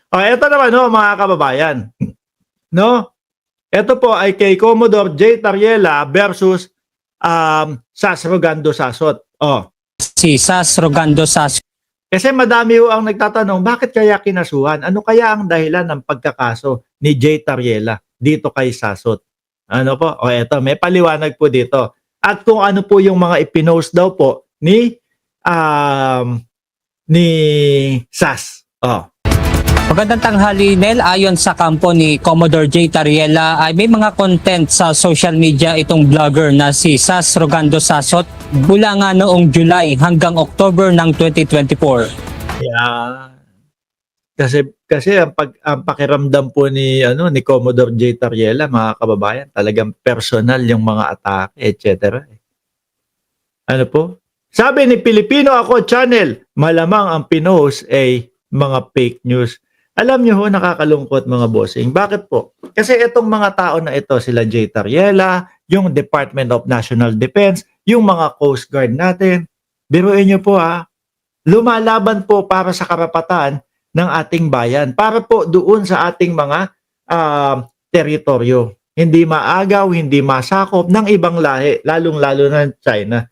O, eto naman ho, mga kababayan. No? Ito po ay kay Commodore J. Tariela versus Sas Rogando Sasot. Oh. Si Sas Rogando Sasot. Kasi madami ho ang nagtatanong, bakit kaya kinasuhan? Ano kaya ang dahilan ng pagkakaso ni J. Tariela dito kay Sasot? Ano po? O eto, may paliwanag po dito. At kung ano po yung mga ipinost daw po ni Sas. Oh. Magandang tanghali, Nel. Ayon sa kampo ni Commodore J. Tariela ay may mga content sa social media itong vlogger na si Sas Rogando Sasot mula nga noong July hanggang October ng 2024. Yeah. Kasi ang pakiramdam po ni Commodore J. Tariela, mga kababayan, talagang personal yung mga atake, etc. Ano po? Sabi ni Pilipino Ako Channel, malamang ang pinost ay mga fake news. Alam niyo ho, nakakalungkot mga bossing. Bakit po? Kasi itong mga tao na ito, sila J. Tariela, yung Department of National Defense, yung mga Coast Guard natin, biruin niyo po lumalaban po para sa karapatan ng ating bayan, para po doon sa ating mga teritoryo. Hindi maagaw, hindi masakop ng ibang lahi, lalong-lalo na China.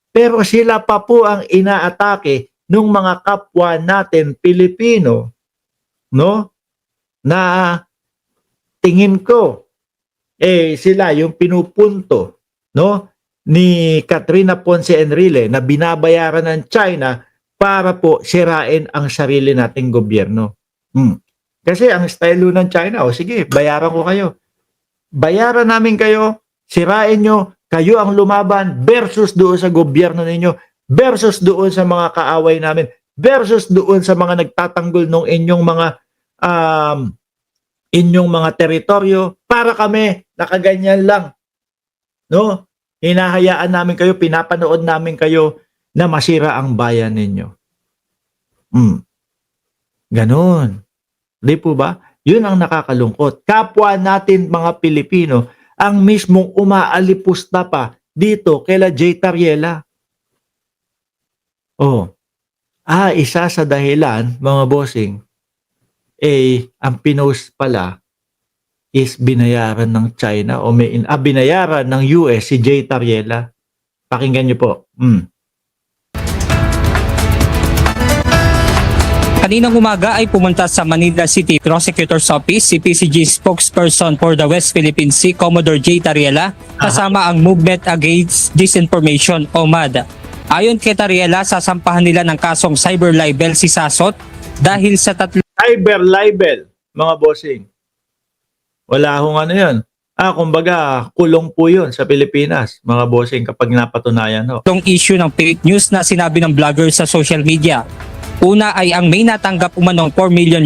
Pero sila pa po ang inaatake ng mga kapwa natin Pilipino, no? Na tingin ko sila yung pinupunto, no, ni Katrina Ponce Enrile na binabayaran ng China para po sirain ang sarili nating gobyerno. Kasi ang style ng China, sige, bayaran ko kayo. Bayaran namin kayo, sirain nyo, kayo ang lumaban versus doon sa gobyerno ninyo, versus doon sa mga kaaway namin, versus doon sa mga nagtatanggol ng inyong mga teritoryo para kami nakaganyan lang. No? Hinahayaan namin kayo, pinapanood namin kayo na masira ang bayan ninyo. Ganon. Di po ba? Yun ang nakakalungkot. Kapwa natin mga Pilipino ang mismong umaalipusta pa dito kila J. Tariela. Isa sa dahilan, mga bossing, ang pinost pala is binayaran ng China o binayaran ng US si J. Tariela. Pakinggan niyo po. Kaninang umaga ay pumunta sa Manila City Prosecutor's Office si PCG spokesperson for the West Philippine Sea, Commodore J. Tariela, kasama ang Movement Against Disinformation o MAD. Ayon kay Tariela, sasampahan nila ng kasong cyber libel si Sasot dahil sa cyber libel, mga bossing. Wala akong ano yun. Kumbaga, kulong po yun sa Pilipinas, mga bossing, kapag napatunayan ho. Itong issue ng fake news na sinabi ng vlogger sa social media. Una ay ang may natanggap umanong $4 million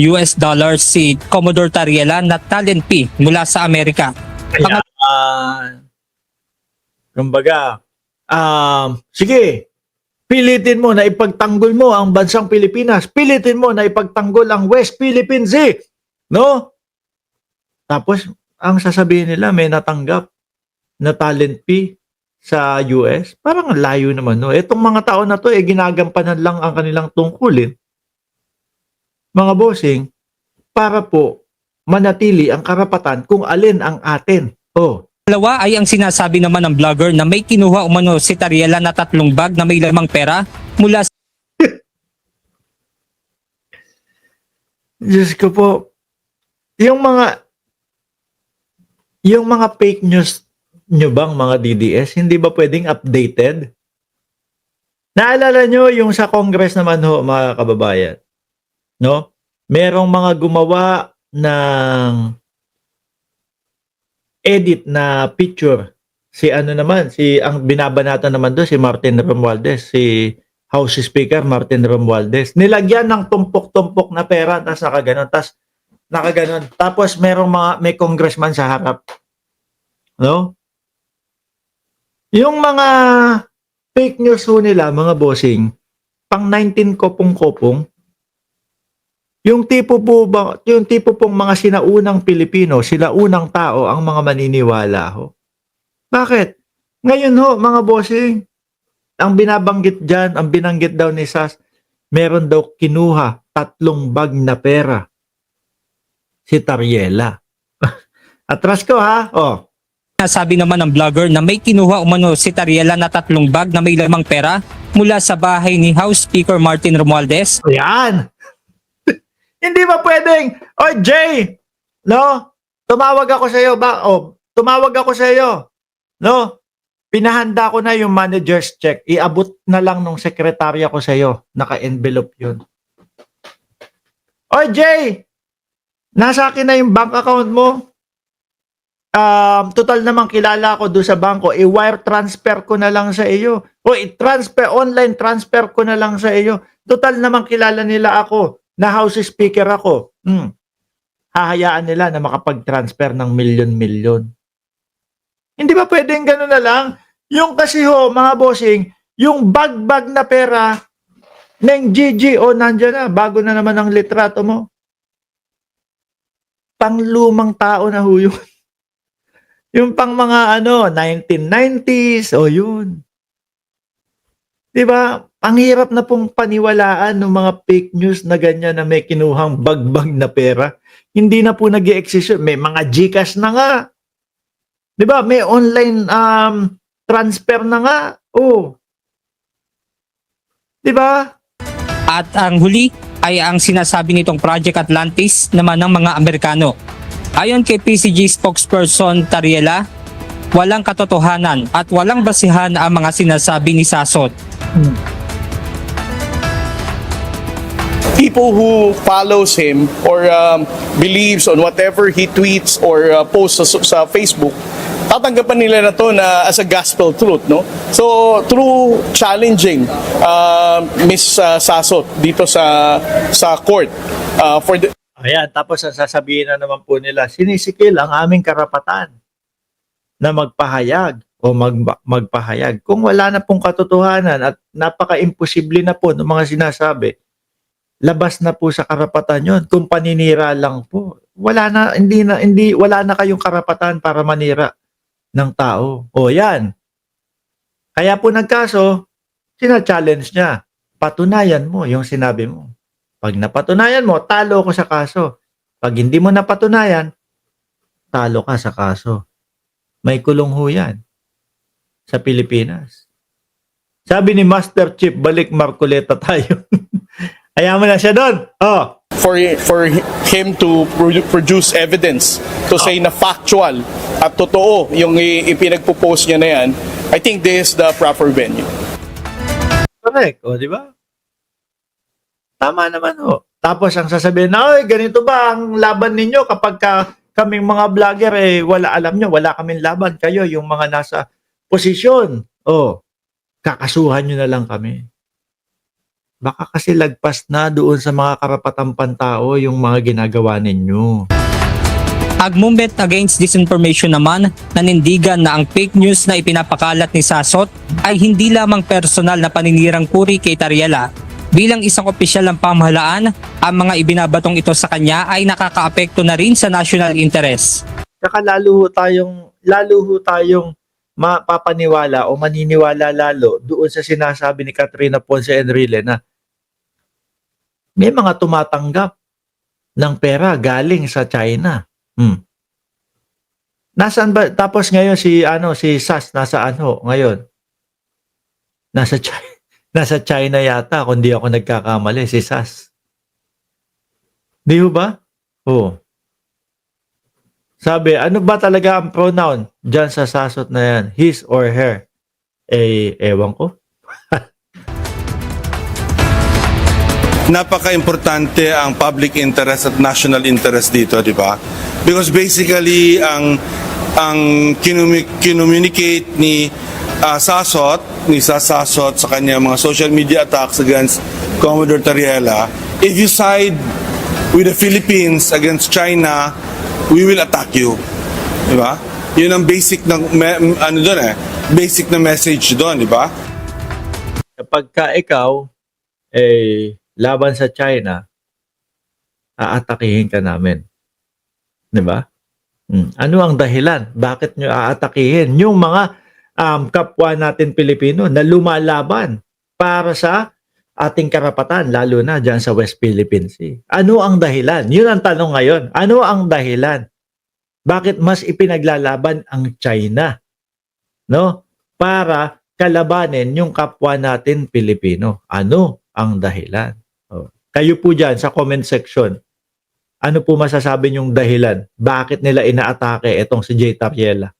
si Commodore Tariela na talent fee mula sa Amerika. Kumbaga, sige, pilitin mo na ipagtanggol mo ang bansang Pilipinas. Pilitin mo na ipagtanggol ang West Philippine Sea. No? Tapos, ang sasabihin nila, may natanggap na talent fee sa US. Parang layo naman, no? Itong mga tao na to, ginagampanan lang ang kanilang tungkulin, mga bossing, para po manatili ang karapatan kung alin ang atin. Dalawa ay ang sinasabi naman ng vlogger na may kinuha umano si Tariela na 3 bag na may lamang pera mula sa Diyos ko po, yung mga fake news nyo bang mga DDS, hindi ba pwedeng updated? Naalala nyo yung sa Congress naman ho, mga kababayan, no? Merong mga gumawa ng edit na picture. Ang binabanatan naman doon, si Martin Romualdez, si House Speaker Martin Romualdez. Nilagyan ng tumpok-tumpok na pera, tapos nakaganon. Tapos may congressman sa harap. No? Yung mga fake news ho nila, mga bossing, pang 19 kopong-kopong, yung tipo pong mga sinaunang Pilipino, sinaunang tao ang mga maniniwala ho. Bakit? Ngayon ho, mga bossing, ang binanggit daw ni Sas, meron daw kinuha 3 bag na pera si Tariela. Atras ko ha. Oh. Nasabi naman ng vlogger na may kinuha umano si Tariela na 3 bag na may lamang pera mula sa bahay ni House Speaker Martin Romualdez. Ayan. Hindi ba pwedeng, oy Jay, no? Tumawag ako sa iyo ba? Oh, tumawag ako sa iyo. No? Pinahanda ko na yung manager's check. Iabot na lang nung sekretarya ko sa iyo. Naka-envelope 'yun. Oy Jay, nasa akin na yung bank account mo. Total naman kilala ko doon sa bangko. I-wire transfer ko na lang sa iyo. O i-transfer, online transfer ko na lang sa iyo. Total naman kilala nila ako. Na House Speaker ako. Hahayaan nila na makapag-transfer ng milyon-milyon. Hindi ba pwedeng gano'n na lang? Yung kasi ho, mga bossing, yung bag-bag na pera ng GG, nandyan na, bago na naman ang litrato mo. Panglumang tao na ho yun. Yung pang mga 1990s, yun. Diba? Ang hirap na pong paniwalaan ng mga fake news na ganyan na may kinuhang bag-bag na pera. Hindi na po nag-i-exist. May mga GCash na nga. Diba? May online transfer na nga. Oh. Diba? At ang huli ay ang sinasabi nitong Project Atlantis naman ng mga Amerikano. Ayon kay PCG spokesperson Tariela, walang katotohanan at walang basihan ang mga sinasabi ni Sasot. People who follows him or believes on whatever he tweets or posts sa Facebook, tatanggapin nila na to na as a gospel truth, no? So through challenging Miss Sasot dito sa court for the Ayan, tapos ang sasabihin na naman po nila, sinisikil ang aming karapatan na magpahayag o magpahayag. Kung wala na pong katotohanan at napaka-imposible na po ng mga sinasabi, labas na po sa karapatan yon. Kung paninira lang po, wala na kayong karapatan para manira ng tao. O yan. Kaya po nagkaso, sina-challenge niya. Patunayan mo yung sinabi mo. Pag napatunayan mo, talo ko sa kaso. Pag hindi mo napatunayan, talo ka sa kaso. May kulong ho yan sa Pilipinas. Sabi ni Master Chief, balik Marcoleta tayo. Ayaw mo na siya doon. Oh. for him to produce evidence to say na factual at totoo yung ipinagpo-post niya na yan, I think this is the proper venue. Correct. O, di ba? Tama naman ho. Tapos ang sasabihin na, ganito ba ang laban ninyo kapag kaming mga vlogger, alam nyo, wala kaming laban. Kayo, yung mga nasa posisyon. Kakasuhan nyo na lang kami. Baka kasi lagpas na doon sa mga karapatang pantao yung mga ginagawa ninyo. Ang Movement Against Disinformation naman nanindigan na ang fake news na ipinapakalat ni Sasot ay hindi lamang personal na paninirang puri kay Tariela. Bilang isang opisyal ng pamahalaan, ang mga ibinabatong ito sa kanya ay nakakaapekto na rin sa national interest. Saka lalo ho tayong mapapaniwala o maniniwala lalo doon sa sinasabi ni Katrina Ponce Enrile na may mga tumatanggap ng pera galing sa China. Nasaan ba? Tapos ngayon si Sas nasaan ho ngayon? Nasa China. Nasa China yata, kung di ako nagkakamali, si Sas. Di ba? Sabi, ano ba talaga ang pronoun dyan sa Sasot na yan? His or her? Ewan ko. Napaka-importante ang public interest at national interest dito, di ba? Because basically, ang kinommunicate ni Sasot sa kanya mga social media attacks against Commodore Tariela, if you side with the Philippines against China, we will attack you. Di ba? Yun ang basic na basic na message doon, di ba? Kapag ikaw laban sa China, aatakihin ka namin. Di ba? Ano ang dahilan? Bakit nyo aatakihin yung mga kapwa natin Pilipino na lumalaban para sa ating karapatan, lalo na dyan sa West Philippine Sea. Ano ang dahilan? Yun ang tanong ngayon. Ano ang dahilan? Bakit mas ipinaglalaban ang China, no? Para kalabanin yung kapwa natin Pilipino. Ano ang dahilan? Oh. Kayo po dyan sa comment section, ano po masasabi niyong dahilan? Bakit nila inaatake itong si Jay Tariela?